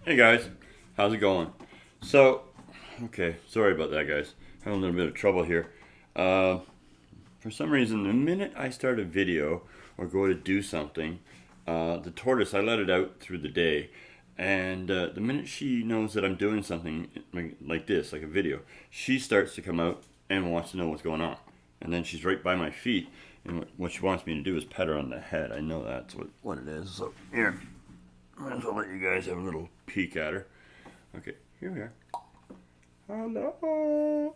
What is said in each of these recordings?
Hey guys, how's it going? So, okay, sorry about that, guys. Having a little bit of trouble here. Uh, for some reason, the minute I start a video or go to do something, the tortoise, I let it out through the day, and the minute she knows that I'm doing something like this, like a video, she starts to come out and wants to know what's going on. And then she's right by my feet, and what she wants me to do is pet her on the head. I know that's what it is. So, here. Might as well let you guys have a little peek at her. Okay, here we are. Hello.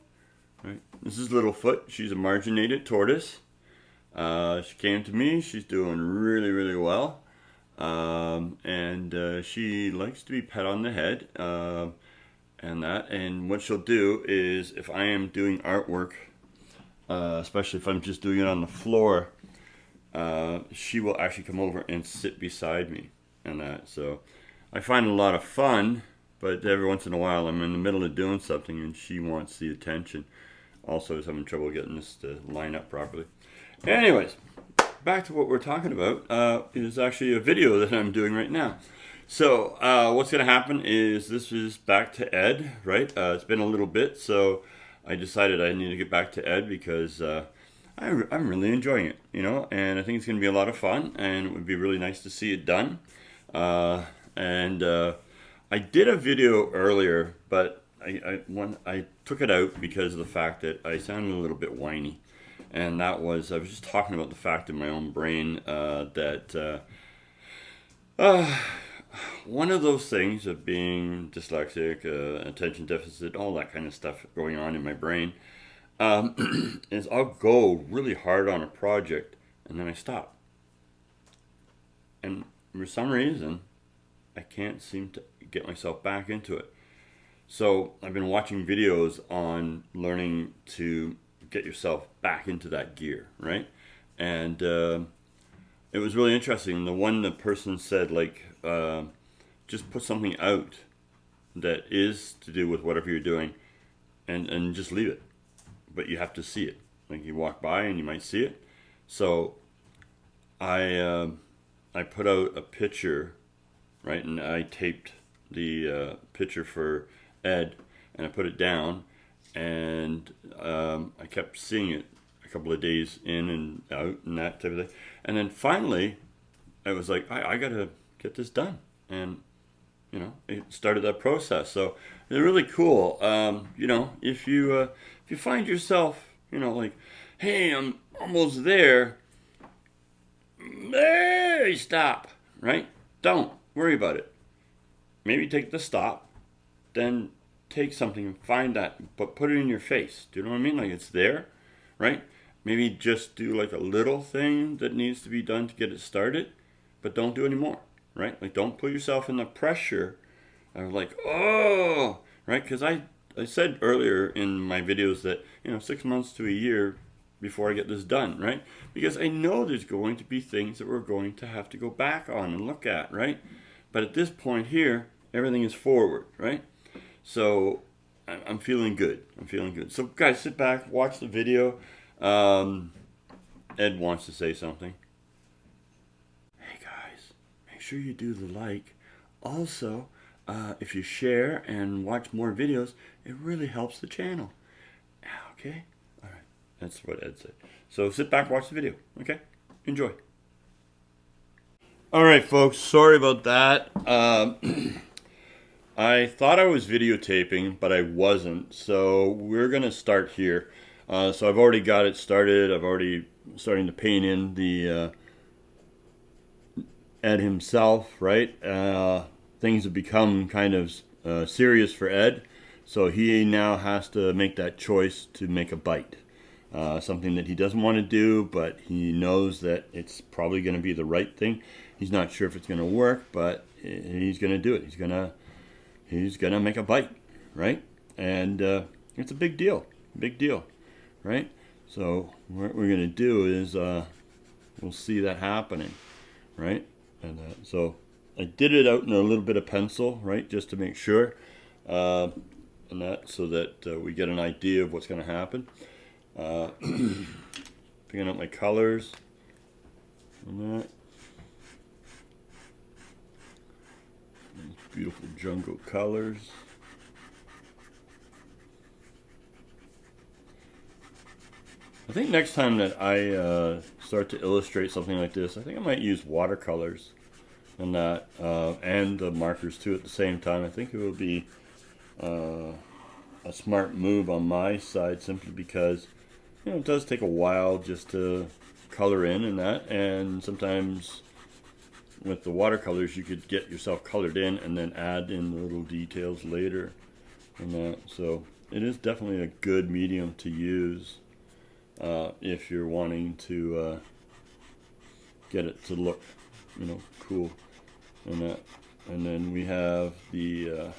Right. This is Littlefoot. She's a marginated tortoise. She came to me. She's doing really, really well. And she likes to be pet on the head. And that. And what she'll do is, if I am doing artwork, especially if I'm just doing it on the floor, she will actually come over and sit beside me. And that, so I find it a lot of fun, but every once in a while I'm in the middle of doing something and she wants the attention. Also, is having trouble getting this to line up properly. Anyways, back to what we're talking about. It is actually a video that I'm doing right now. So what's going to happen is this is back to Ed, right? It's been a little bit, so I decided I need to get back to Ed because I'm really enjoying it, and I think it's going to be a lot of fun, and it would be really nice to see it done. And I did a video earlier, but I took it out because of the fact that I sounded a little bit whiny. And that was, I was just talking about the fact in my own brain that one of those things of being dyslexic, attention deficit, all that kind of stuff going on in my brain, is I'll go really hard on a project and then I stop. And for some reason, I can't seem to get myself back into it. So I've been watching videos on learning to get yourself back into that gear, right? And it was really interesting. The person said, like, just put something out that is to do with whatever you're doing and just leave it. But you have to see it. Like, you walk by and you might see it. So I put out a picture, right, and I taped the picture for Ed, and I put it down, and I kept seeing it a couple of days in and out and that type of thing. And then finally, I was like, I got to get this done. And, it started that process. So it's really cool. If you find yourself, like, hey, I'm almost there, hey, stop, right? Don't worry about it. Maybe take the stop, then take something and find that, but put it in your face. Do you know what I mean? Like, it's there, right? Maybe just do like a little thing that needs to be done to get it started, but don't do any more, right? Like, don't put yourself in the pressure of like, oh, right? Because I said earlier in my videos that, 6 months to a year before I get this done, right? Because I know there's going to be things that we're going to have to go back on and look at, right? But at this point here, everything is forward, right? So I'm feeling good. I'm feeling good. So guys, sit back, watch the video. Ed wants to say something. Hey guys, make sure you do the like. Also, if you share and watch more videos, it really helps the channel. Okay? All right. That's what Ed said. So sit back, watch the video. Okay? Enjoy. All right, folks. Sorry about that. I thought I was videotaping, but I wasn't. So we're going to start here. So I've already got it started. I've already starting to paint in the Ed himself, right? Things have become kind of serious for Ed. So he now has to make that choice to make a bite. Something that he doesn't want to do, but he knows that it's probably going to be the right thing. He's not sure if it's going to work, but he's going to do it. He's going to make a bite, right? And it's a big deal, right? So what we're going to do is we'll see that happening, right? And so I did it out in a little bit of pencil, right, just to make sure, and that so that we get an idea of what's going to happen. Picking up my colors and that. beautiful jungle colors. I think next time that I start to illustrate something like this, I think I might use watercolors and that, and the markers too at the same time. I think it will be a smart move on my side, simply because, you know, it does take a while just to color in and that, and sometimes with the watercolors you could get yourself colored in and then add in the little details later and that. So it is definitely a good medium to use if you're wanting to get it to look, you know, cool and that. And then we have the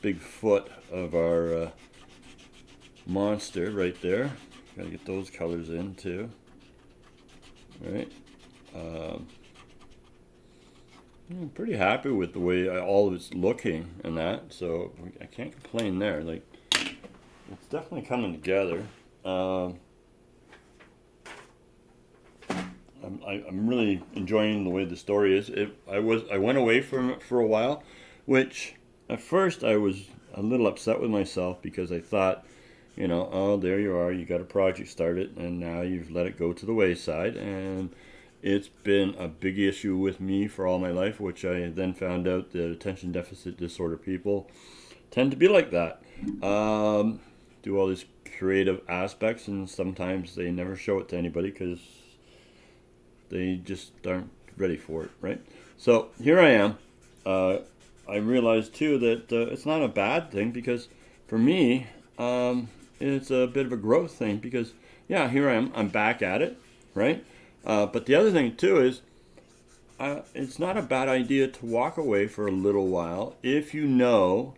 big foot of our monster right there. Gotta get those colors in too. All right. I'm pretty happy with the way all of it's looking and that, so I can't complain there. Like, it's definitely coming together. I'm really enjoying the way the story is. I went away from it for a while, which at first I was a little upset with myself, because I thought, you know, oh, there you are, you got a project started and now you've let it go to the wayside. And it's been a big issue with me for all my life, which I then found out that attention deficit disorder people tend to be like that. Do all these creative aspects, and sometimes they never show it to anybody because they just aren't ready for it, right? So here I am. I realized too that it's not a bad thing, because for me, it's a bit of a growth thing, because yeah, here I am, I'm back at it, right? But the other thing too is, it's not a bad idea to walk away for a little while if you know,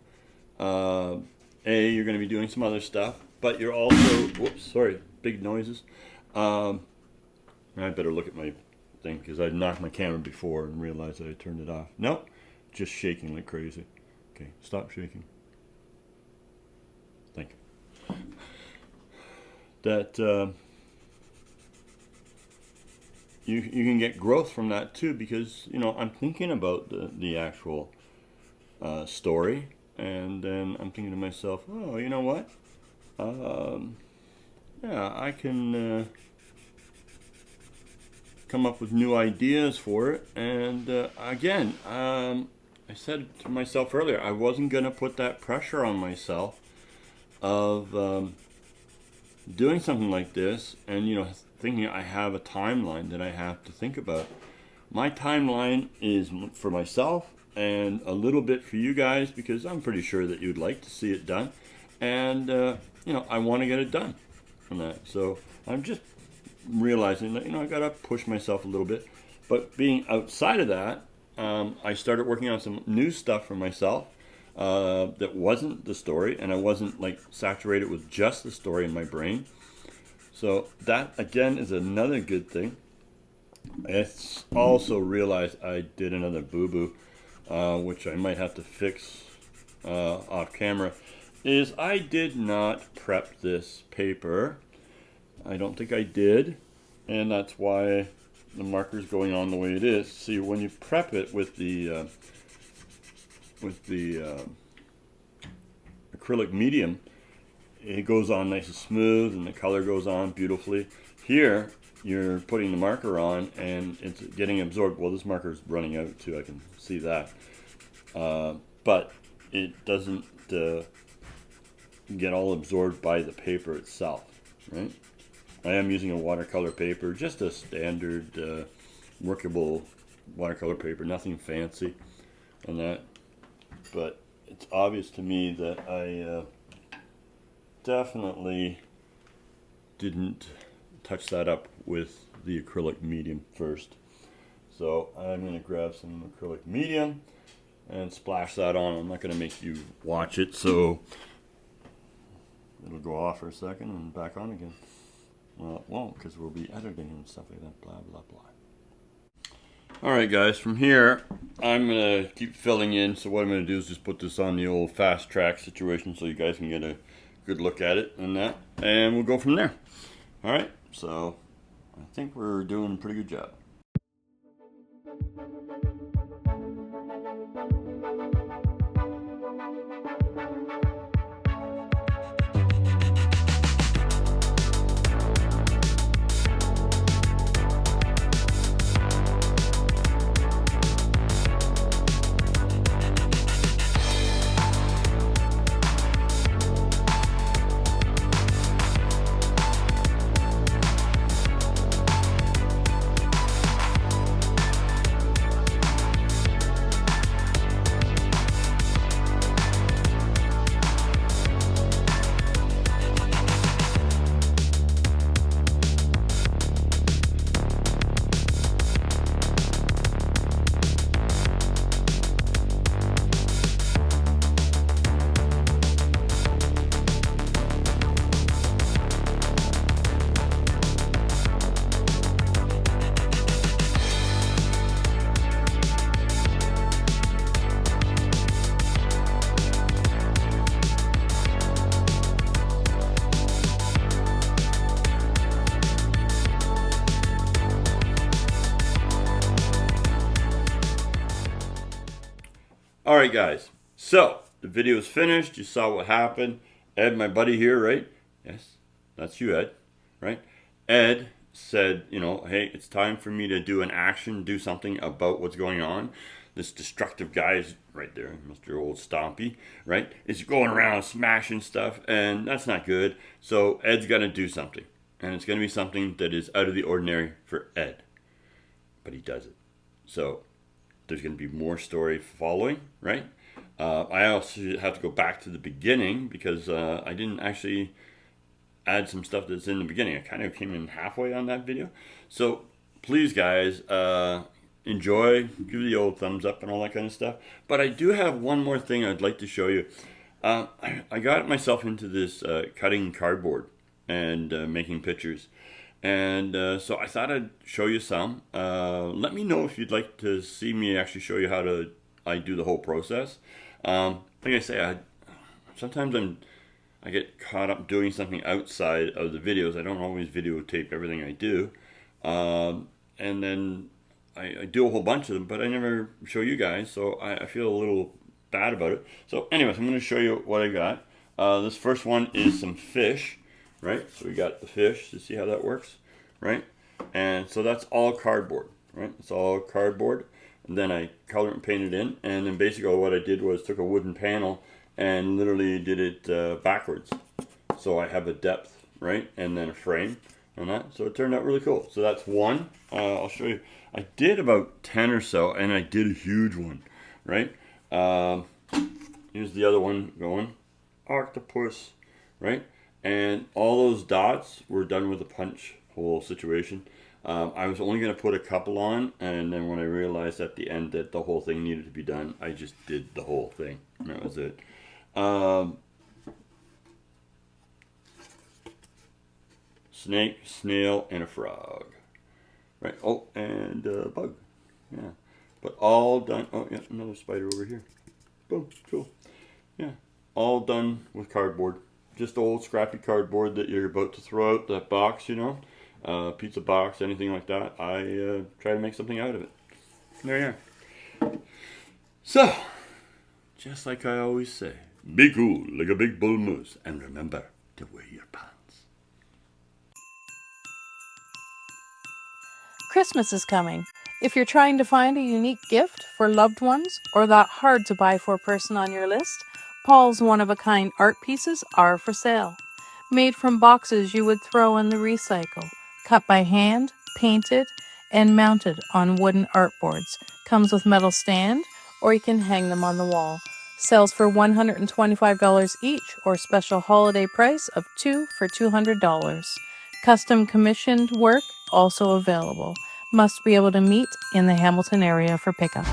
A, you're going to be doing some other stuff, but you're also, whoops, sorry, big noises. I better look at my thing, because I knocked my camera before and realized that I turned it off. Nope, just shaking like crazy. Okay, stop shaking. Thank you. That you can get growth from that too, because, you know, I'm thinking about the actual story, and then I'm thinking to myself, oh, you know what? Yeah, I can come up with new ideas for it. And again, I said to myself earlier, I wasn't going to put that pressure on myself of doing something like this, and, you know, thinking I have a timeline that I have to think about. My timeline is for myself and a little bit for you guys, because I'm pretty sure that you'd like to see it done, and you know, I want to get it done from that. So I'm just realizing that, you know, I gotta push myself a little bit. But being outside of that, I started working on some new stuff for myself that wasn't the story, and I wasn't like saturated with just the story in my brain. So that again is another good thing. I also realized I did another boo-boo, which I might have to fix off camera, is I did not prep this paper. I don't think I did, and that's why the marker's going on the way it is. See, when you prep it with the acrylic medium, it goes on nice and smooth, and the color goes on beautifully. Here, you're putting the marker on, and it's getting absorbed. Well, this marker is running out too, I can see that. But it doesn't get all absorbed by the paper itself, right? I am using a watercolor paper, just a standard workable watercolor paper, nothing fancy on that. But it's obvious to me that I definitely didn't touch that up with the acrylic medium first. So I'm going to grab some acrylic medium and splash that on. I'm not going to make you watch it, so it'll go off for a second and back on again. Well, it won't, because we'll be editing and stuff like that, blah, blah, blah. Alright guys, from here, I'm going to keep filling in. So what I'm going to do is just put this on the old fast track situation so you guys can get a good look at it and that. And we'll go from there. Alright, so I think we're doing a pretty good job. Alright guys, so the video is finished. You saw what happened. Ed, my buddy here, right? Yes, that's you, Ed, right? Ed said, you know, hey, it's time for me to do an action, do something about what's going on. This destructive guy is right there, Mr. Old Stompy, right? Is going around smashing stuff, and that's not good. So Ed's got to do something, and it's going to be something that is out of the ordinary for Ed, but he does it. So there's going to be more story following, right? I also have to go back to the beginning because I didn't actually add some stuff that's in the beginning. I kind of came in halfway on that video. So please, guys, enjoy, give the old thumbs up and all that kind of stuff. But I do have one more thing I'd like to show you. I got myself into this cutting cardboard and making pictures. And so I thought I'd show you some. Let me know if you'd like to see me actually show you how I do the whole process. Like I say, sometimes I get caught up doing something outside of the videos. I don't always videotape everything I do. And then I do a whole bunch of them, but I never show you guys, so I feel a little bad about it. So anyways, I'm going to show you what I got. This first one is some fish, right? So we got the fish to see how that works, right? And so that's all cardboard, right? It's all cardboard. And then I colored and painted in, and then basically what I did was took a wooden panel and literally did it backwards. So I have a depth, right? And then a frame and that. So it turned out really cool. So that's one. I'll show you. I did about 10 or so, and I did a huge one, right? Here's the other one going. Octopus, right? And all those dots were done with a punch hole situation. I was only going to put a couple on, and then when I realized at the end that the whole thing needed to be done, I just did the whole thing. And that was it. Snake, snail, and a frog. Right. Oh, and a bug. Yeah. But all done. Oh, yeah, another spider over here. Boom. Cool. Yeah. All done with cardboard. Just old scrappy cardboard that you're about to throw out that box, you know. Pizza box, anything like that. I try to make something out of it. There you are. So, just like I always say, be cool like a big bull moose, and remember to wear your pants. Christmas is coming. If you're trying to find a unique gift for loved ones or that hard to buy for person on your list, Paul's one-of-a-kind art pieces are for sale. Made from boxes you would throw in the recycle. Cut by hand, painted, and mounted on wooden artboards. Comes with metal stand, or you can hang them on the wall. Sells for $125 each, or special holiday price of 2 for $200. Custom commissioned work also available. Must be able to meet in the Hamilton area for pickup.